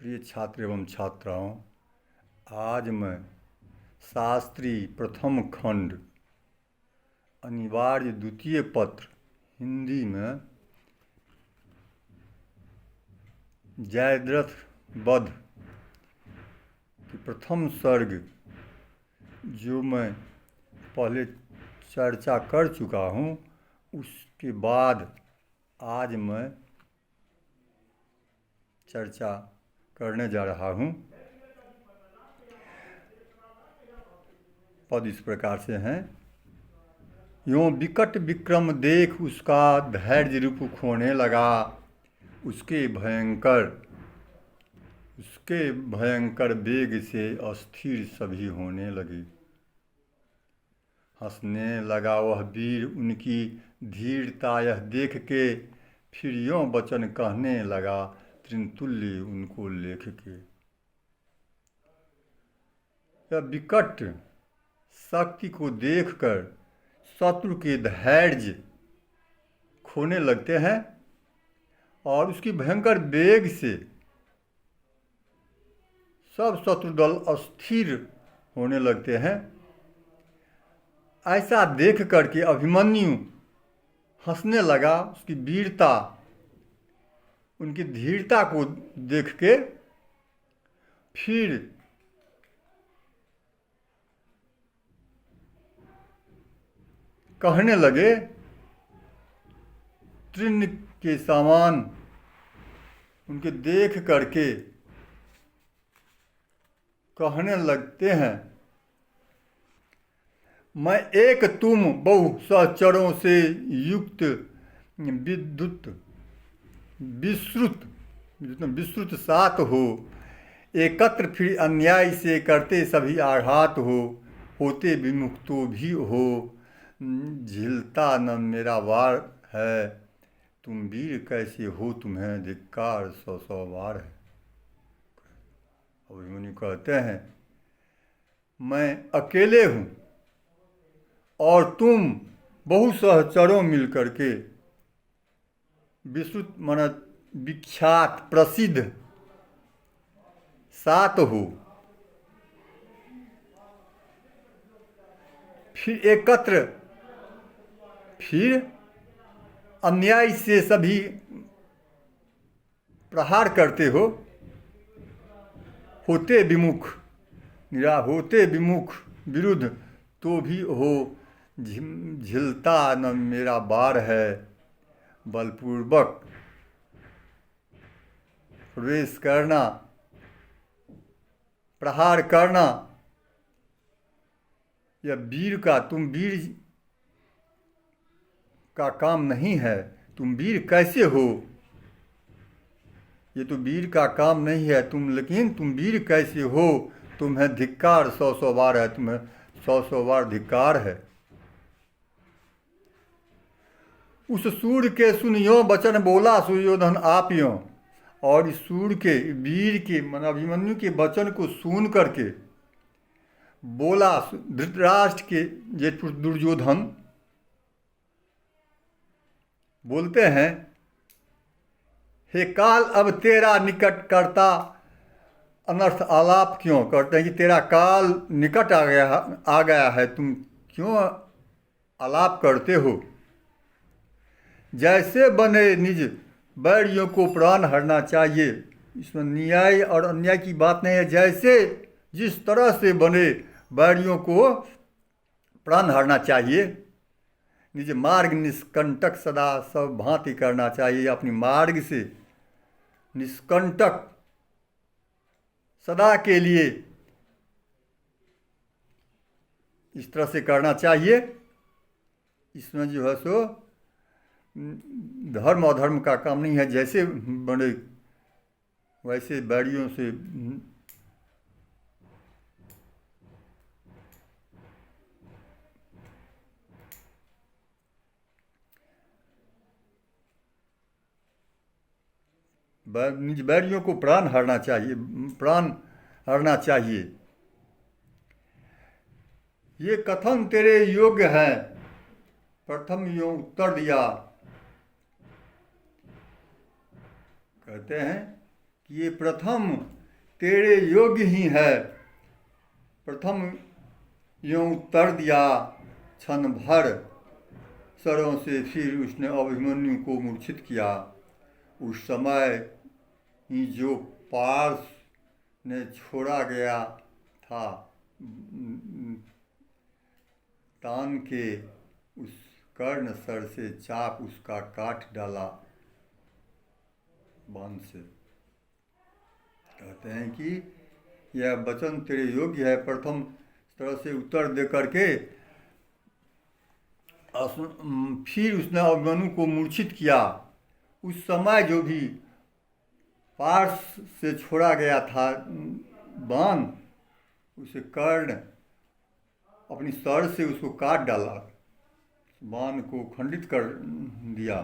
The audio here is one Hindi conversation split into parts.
प्रिय छात्र एवं छात्राओं, आज मैं शास्त्री प्रथम खंड अनिवार्य द्वितीय पत्र हिंदी में जयद्रथ वध की प्रथम सर्ग जो मैं पहले चर्चा कर चुका हूँ, उसके बाद आज मैं चर्चा करने जा रहा हूँ। पद इस प्रकार से हैं। यों विकट विक्रम देख उसका धैर्य रूप खोने लगा, उसके भयंकर वेग से अस्थिर सभी होने लगे। हंसने लगा वह वीर उनकी धीरता यह देख के, फिर यों वचन कहने लगा त्रितुल्य उनको लेख के। यह विकट शक्ति को देखकर शत्रु के धैर्य खोने लगते हैं और उसकी भयंकर वेग से सब शत्रु दल अस्थिर होने लगते हैं। ऐसा देख करके अभिमन्यु हंसने लगा। उसकी वीरता, उनकी धीरता को देख के फिर कहने लगे, तृण के समान उनके देख करके कहने लगते हैं, मैं एक तुम बहु सहचरों से युक्त विस्तृत सात हो, एकत्र फिर अन्याय से करते सभी आघात हो, होते विमुख तो भी हो, झिलता न मेरा वार है, तुम वीर कैसे हो, तुम्हें धिक्कार सौ सौ वार है। अभिमन्यु कहते हैं, मैं अकेले हूँ और तुम बहु सहचरों मिल करके विस्तृत माना विख्यात प्रसिद्ध सात हो, फिर एकत्र फिर अन्याय से सभी प्रहार करते हो, होते विमुख विरुद्ध तो भी हो, झिलता न मेरा बार है, बलपूर्वक प्रवेश करना, प्रहार करना, यह तुम वीर का काम नहीं है। तुम वीर कैसे हो, ये तो वीर का काम नहीं है, लेकिन तुम वीर कैसे हो, तुम्हें धिक्कार सौ सौ बार है, तुम्हें सौ सौ बार धिक्कार है। उस सूर के सुनियो वचन बोला सुयोधन आप यों, और इस सूर के वीर के अभिमन्यु के वचन को सुन करके बोला धृतराष्ट्र के जेठ दुर्योधन बोलते हैं, हे काल अब तेरा निकट करता अनर्थ आलाप क्यों करते हैं कि तेरा काल निकट आ गया है, तुम क्यों आलाप करते हो। जैसे बने निज बैरियों को प्राण हरना चाहिए। इसमें न्याय और अन्याय की बात नहीं है। जैसे जिस तरह से बने बैरियों को प्राण हरना चाहिए, निज मार्ग निष्कंटक सदा सब भांति करना चाहिए। अपनी मार्ग से निष्कंटक सदा के लिए इस तरह से करना चाहिए। इसमें जो है सो धर्म अधर्म का काम नहीं है। जैसे बने वैसे बैरियों से निज बैरियों को प्राण हरना चाहिए। ये कथन तेरे योग्य है। प्रथम यों उत्तर दिया, कहते हैं कि ये प्रथम तेरे योग्य ही है। प्रथम यूँ उत्तर दिया क्षण भर सरों से, फिर उसने अभिमन्यु को मूर्छित किया। उस समय ही जो पार्स ने छोड़ा गया था, तान के उस कर्ण सर से चाप उसका काट डाला बाण से। कहते हैं कि यह वचन तेरे योग्य है। प्रथम तरह से उत्तर दे करके फिर उसने अभिमन्यु को मूर्छित किया। उस समय जो भी पार्स से छोड़ा गया था बाण, उसे कर्ण अपनी सर से उसको काट डाला, बाण को खंडित कर दिया।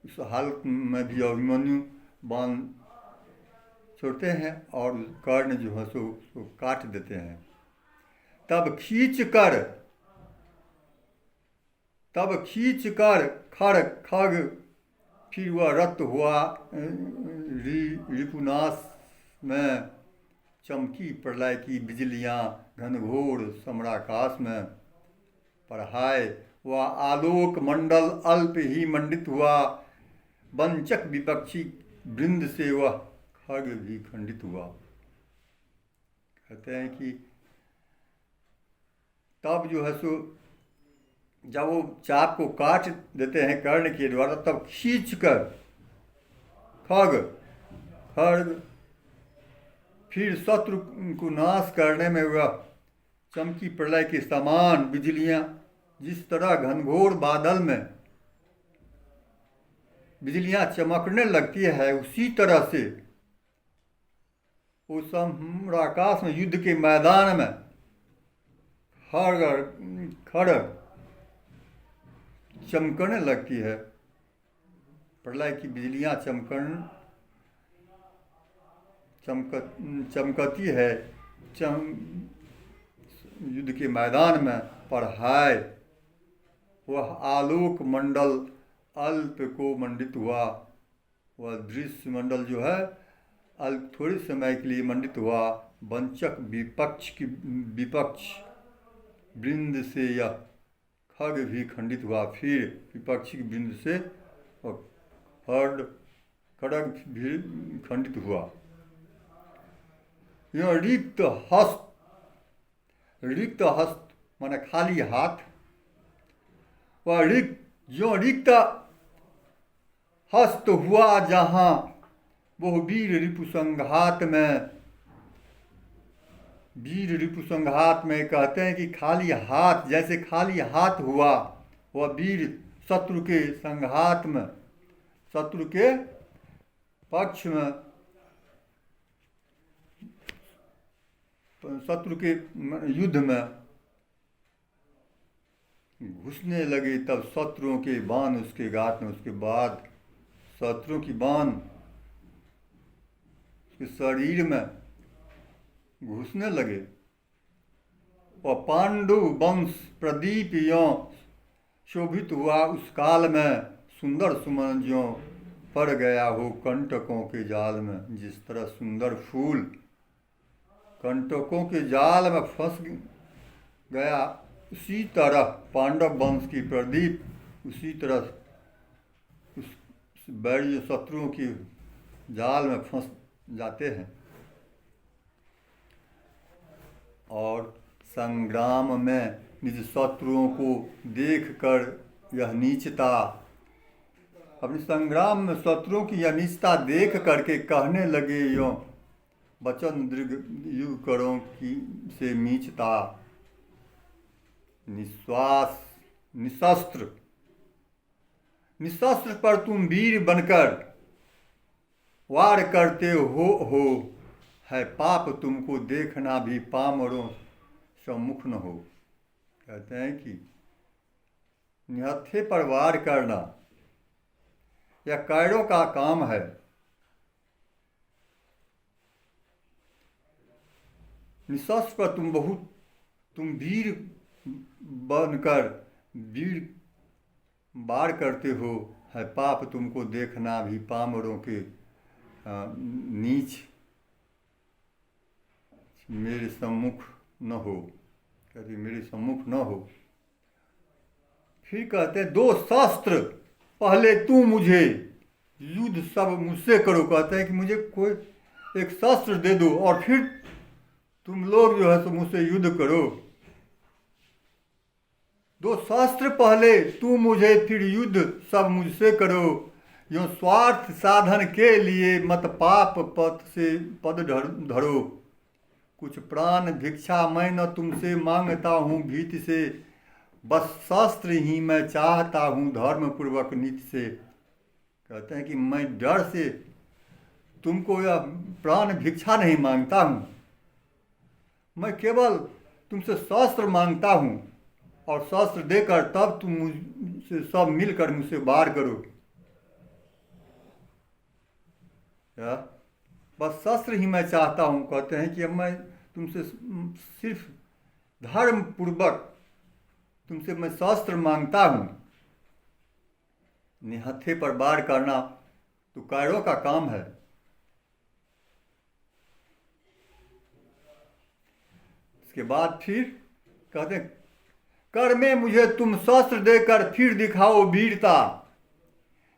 उस हालत में भी अभिमन्यु बाण छोड़ते हैं और कर्ण जो है सो काट देते हैं। तब खींच कर खग फिर वह रक्त हुआ रिपुनाश में। चमकी प्रलय की बिजलियाँ घनघोर सम्राकाश में। पढ़ाए वह आलोक मंडल अल्प ही मंडित हुआ। वंचक विपक्षी वृंद से वह खग भी खंडित हुआ। कहते हैं कि तब जो है सो जब वो चाप को काट देते हैं कर्ण के द्वारा, तब खींचकर खग फिर शत्रु को नाश करने में वह चमकी प्रलय के समान बिजलियां, जिस तरह घनघोर बादल में बिजलियां चमकने लगती है, उसी तरह से उस आकाश में युद्ध के मैदान में खड़ चमकने लगती है। प्रलय की बिजलियां चमकती है युद्ध के मैदान में। पढ़ाए वह आलोक मंडल अल्प को मंडित हुआ। वह दृश्य मंडल जो है अल्प थोड़े समय के लिए मंडित हुआ। वंचक विपक्ष वृंद से यह खग भी खंडित हुआ। फिर विपक्षी वृंद से खड्ग भी खंडित हुआ। यह रिक्त हस्त माने खाली हाथ। वह रिक्त हस्त हुआ जहाँ वो वीर रिपु संघात में कहते हैं कि खाली हाथ, जैसे खाली हाथ हुआ वह वीर शत्रु के संघात में, शत्रु के पक्ष में, शत्रु के युद्ध में घुसने लगे। तब शत्रुओं के बाण उसके गात में, उसके बाद शत्रुओं की बाण उसके शरीर में घुसने लगे। और पांडु वंश प्रदीप यों शोभित हुआ उस काल में। सुंदर सुमन ज्यों पड़ गया हो कंटकों के जाल में। जिस तरह सुंदर फूल कंटकों के जाल में फंस गया, उसी तरह पांडव वंश की प्रदीप उसी तरह उस बैरी शत्रुओं की जाल में फंस जाते हैं। और संग्राम में निज शत्रुओं को देखकर यह नीचता, अपने संग्राम में शत्रुओं की यह नीचता देख करके कहने लगे यों वचन दृढ़ युग करो की से नीचता। निशस्त्र पर तुम वीर बनकर वार करते हो है पाप तुमको देखना भी पामरों सम्मुख न हो। कहते हैं कि निहत्थे पर वार करना यह कैरों का काम है। निशस्त्र पर तुम वीर बनकर वीर वार करते हो, है पाप तुमको देखना भी पामरों के नीच मेरे सम्मुख न हो, कहते मेरे सम्मुख न हो। फिर कहते हैं 2 शास्त्र पहले तू मुझे युद्ध सब मुझसे करो। कहते हैं कि मुझे कोई एक शास्त्र दे दो और फिर तुम लोग जो है तो मुझसे युद्ध करो। 2 शास्त्र पहले तू मुझे फिर युद्ध सब मुझसे करो। यो स्वार्थ साधन के लिए मत पाप पथ से पद धरो। कुछ प्राण भिक्षा मैं न तुमसे मांगता हूँ भीत से, बस शास्त्र ही मैं चाहता हूँ धर्म पूर्वक नीति से। कहते हैं कि मैं डर से तुमको यह प्राण भिक्षा नहीं मांगता हूँ, मैं केवल तुमसे शास्त्र मांगता हूँ और शास्त्र देकर तब तुम मुझसे सब मिलकर मुझसे वार करो। या बस शास्त्र ही मैं चाहता हूँ। कहते हैं कि अब मैं तुमसे सिर्फ धर्म पूर्वक तुमसे मैं शास्त्र मांगता हूँ। निहत्थे पर वार करना तो कायरों का काम है। इसके बाद फिर कहते हैं कर में मुझे तुम शस्त्र देकर फिर दिखाओ वीरता,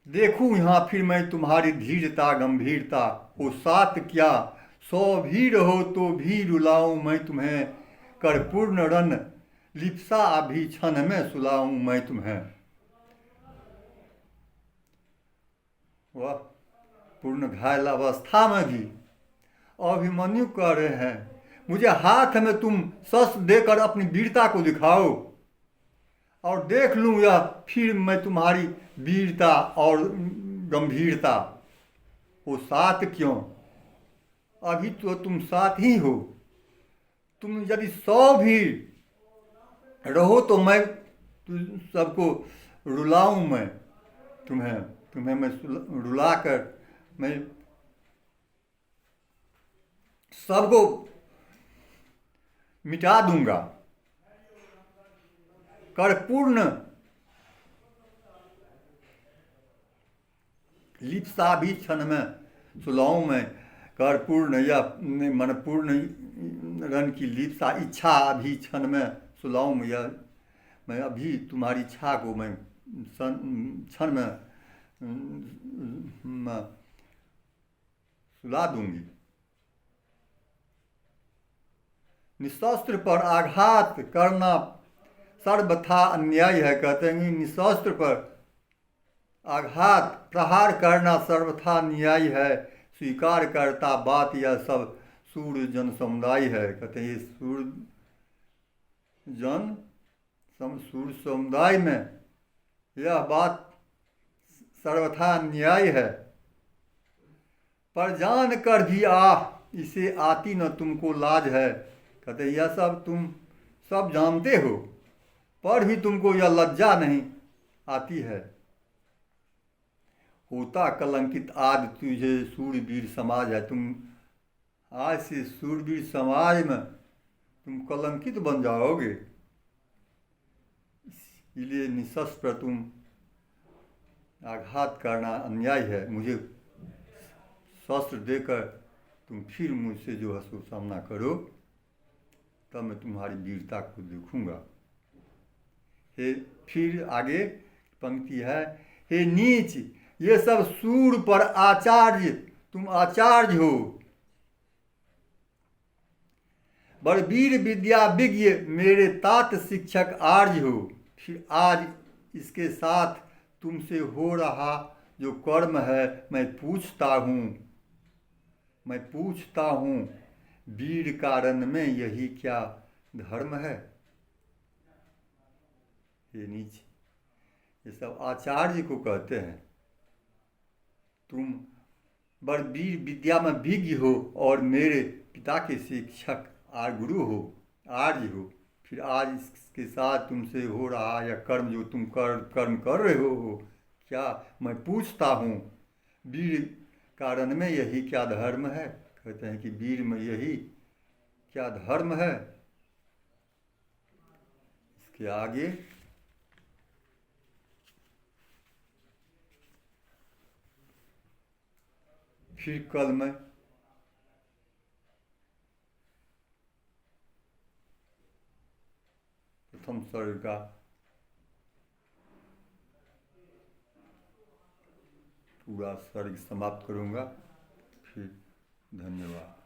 देखूं यहाँ फिर मैं तुम्हारी धीरता गंभीरता। हो सात क्या 100 भी रहो तो भी रुलाऊं मैं तुम्हें, कर पूर्ण रन लिप्सा अभी क्षण में सुलाऊं मैं तुम्हें। वह पूर्ण घायल अवस्था में भी अभिमन्यु कह रहे हैं मुझे हाथ में तुम शस्त्र देकर अपनी वीरता को दिखाओ और देख लूं यह फिर मैं तुम्हारी वीरता और गंभीरता। वो साथ क्यों, अभी तो तुम साथ ही हो। तुम यदि 100 भी रहो तो मैं सबको रुलाऊं मैं तुम्हें मैं रुलाकर मैं सबको मिटा दूंगा। कर पूर्ण लिप्सा भी क्षण में सुलाऊं मैं, कर पूर्ण या मन पूर्ण रन की लिप्सा इच्छा अभी क्षण में सुलाऊं या मैं अभी तुम्हारी इच्छा को मैं क्षण में सुला दूंगी। निशस्त्र पर आघात करना सर्वथा अन्याय है। कहते हैं निशस्त्र पर आघात प्रहार करना सर्वथा न्याय है, स्वीकार करता बात यह सब सूर्य जन समुदाय है। कहते हैं ये सूर्य समुदाय में यह बात सर्वथा न्याय है, पर जान कर भी इसे आती न तुमको लाज है। कहते हैं यह सब तुम सब जानते हो पर भी तुमको यह लज्जा नहीं आती है। होता कलंकित आज तुझे सूरवीर समाज है, तुम आज से सूरवीर समाज में तुम कलंकित बन जाओगे। इसलिए निशस्त्र पर तुम आघात करना अन्याय है। मुझे शस्त्र देकर तुम फिर मुझसे जो है सो सामना करो, तब मैं तुम्हारी वीरता को देखूंगा। हे फिर आगे पंक्ति है, हे नीच ये सब सूर पर आचार्य तुम आचार्य हो, बड़वीर विद्या विज्ञ मेरे तात शिक्षक आर्य हो। फिर आज इसके साथ तुमसे हो रहा जो कर्म है मैं पूछता हूँ वीर कारण में यही क्या धर्म है। ये नीच ये सब आचार्य को कहते हैं, तुम बड़वीर विद्या में विज्ञ हो और मेरे पिता के शिक्षक गुरु हो आर्य हो। फिर आज इसके साथ तुमसे हो रहा यह कर्म जो तुम कर्म कर रहे हो क्या मैं पूछता हूँ वीर कारण में यही क्या धर्म है। कहते हैं कि वीर में यही क्या धर्म है। इसके आगे फिर कल मैं प्रथम सर्ग का पूरा सर्ग समाप्त करूँगा। फिर धन्यवाद।